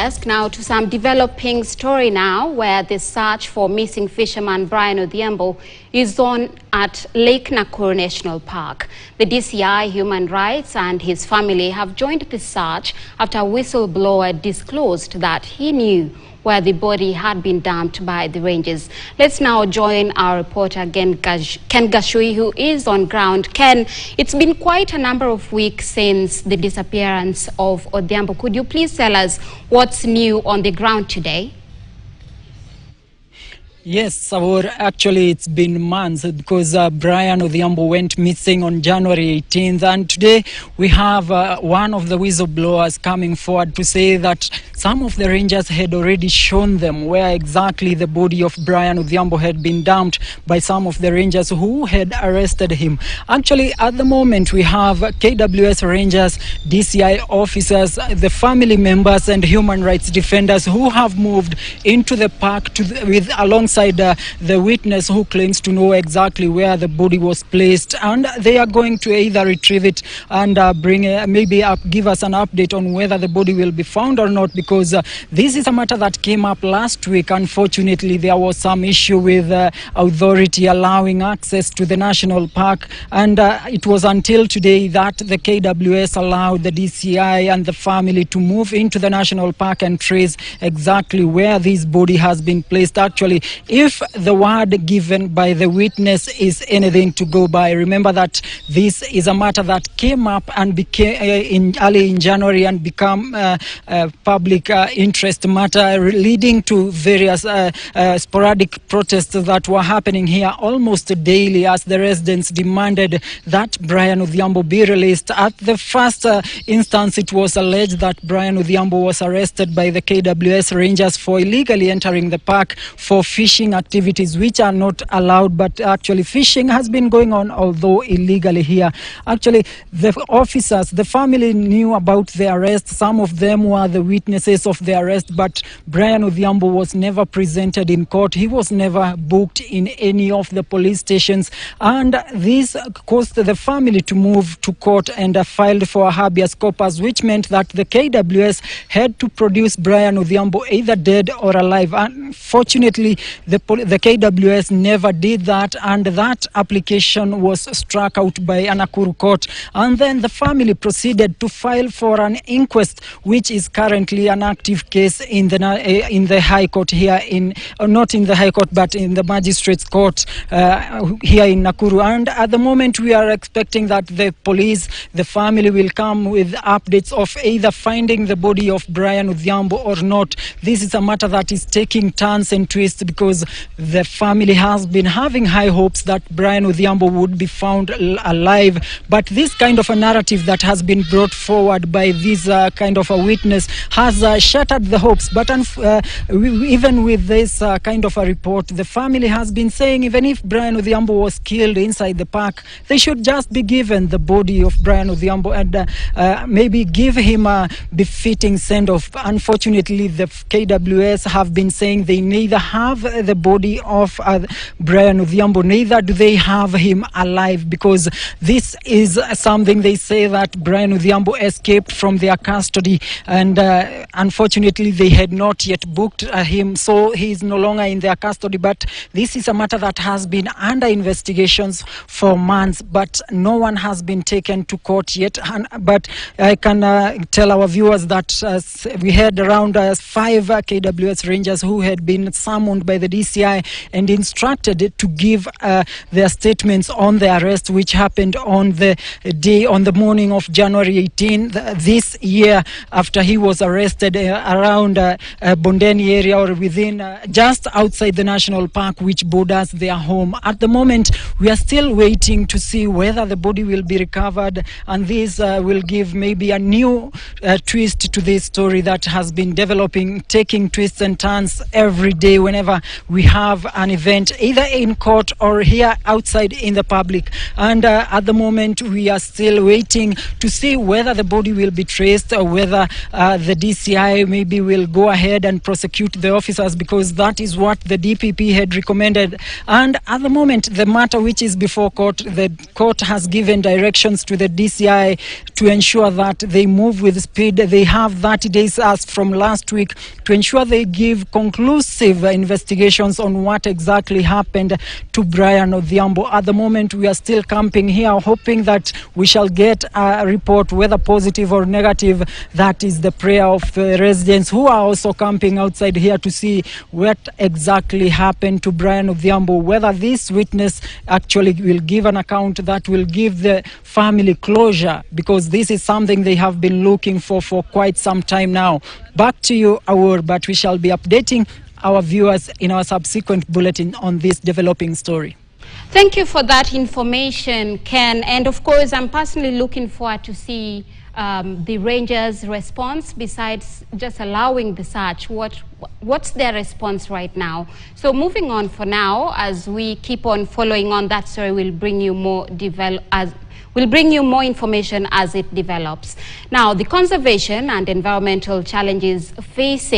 desk. Now to some developing story now, where the search for missing fisherman Brian Odhiambo is on at Lake Nakuru National Park. The DCI, Human Rights and his family have joined the search after a whistleblower disclosed that he knew where the body had been dumped by the rangers. Let's now join our reporter Ken Gashui, who is on ground. Ken, it's been quite a number of weeks since the disappearance of Odhiambo. Could you please tell us what's new on the ground today? Yes, Savor, actually it's been months because Brian Odhiambo went missing on January 18th, and today we have one of the whistleblowers coming forward to say that some of the rangers had already shown them where exactly the body of Brian Odhiambo had been dumped by some of the rangers who had arrested him. Actually, at the moment we have KWS rangers, DCI officers, the family members and human rights defenders who have moved into the park alongside the witness who claims to know exactly where the body was placed, and they are going to either retrieve it and give us an update on whether the body will be found or not, because this is a matter that came up last week. Unfortunately, there was some issue with authority allowing access to the national park, and it was until today that the KWS allowed the DCI and the family to move into the national park and trace exactly where this body has been placed. Actually, if the word given by the witness is anything to go by, remember that this is a matter that came up and became early in January and become public interest matter, leading to various sporadic protests that were happening here almost daily as the residents demanded that Brian Odhiambo be released. At the first instance, it was alleged that Brian Odhiambo was arrested by the KWS rangers for illegally entering the park for fishing activities which are not allowed, but actually fishing has been going on, although illegally here. Actually, the officers, the family knew about the arrest. Some of them were the witnesses of the arrest, but Brian Odhiambo was never presented in court. He was never booked in any of the police stations, and this caused the family to move to court and filed for a habeas corpus, which meant that the KWS had to produce Brian Odhiambo either dead or alive. Unfortunately, the KWS never did that, and that application was struck out by a Nakuru court. And then the family proceeded to file for an inquest, which is currently an active case in the High Court here not in the High Court, but in the Magistrates Court here in Nakuru. And at the moment, we are expecting that the police, the family will come with updates of either finding the body of Brian Odhiambo or not. This is a matter that is taking turns and twists, because the family has been having high hopes that Brian Odhiambo would be found alive. But this kind of a narrative that has been brought forward by this kind of a witness has shattered the hopes. But even with this kind of a report, the family has been saying even if Brian Odhiambo was killed inside the park, they should just be given the body of Brian Odhiambo and maybe give him a befitting send-off. Unfortunately, the KWS have been saying they neither have the body of Brian Odhiambo, neither do they have him alive, because this is something they say that Brian Odhiambo escaped from their custody, and unfortunately they had not yet booked him, so he is no longer in their custody. But this is a matter that has been under investigations for months, but no one has been taken to court yet. But I can tell our viewers that we had around 5 KWS rangers who had been summoned by the DCI and instructed to give their statements on the arrest, which happened on the morning of January 18 this year, after he was arrested around Bondeni area, or within just outside the national park which borders their home. At the moment, we are still waiting to see whether the body will be recovered, and this will give maybe a new twist to this story that has been developing, taking twists and turns every day whenever we have an event either in court or here outside in the public. And at the moment, we are still waiting to see whether the body will be traced or whether the DCI maybe will go ahead and prosecute the officers, because that is what the DPP had recommended. And at the moment, the matter which is before court, the court has given directions to the DCI to ensure that they move with speed. They have 30 days as from last week to ensure they give conclusive investigations on what exactly happened to Brian Odhiambo. At the moment, we are still camping here, hoping that we shall get a report, whether positive or negative. That is the prayer of the residents who are also camping outside here to see what exactly happened to Brian Odhiambo, whether this witness actually will give an account that will give the family closure, because this is something they have been looking for quite some time now. Back to you, Awur, but we shall be updating our viewers in our subsequent bulletin on this developing story. Thank you for that information, Ken. And of course, I'm personally looking forward to see the Rangers' response. Besides just allowing the search, what's their response right now? So moving on for now, as we keep on following on that story, we'll bring you more information as it develops. Now, the conservation and environmental challenges facing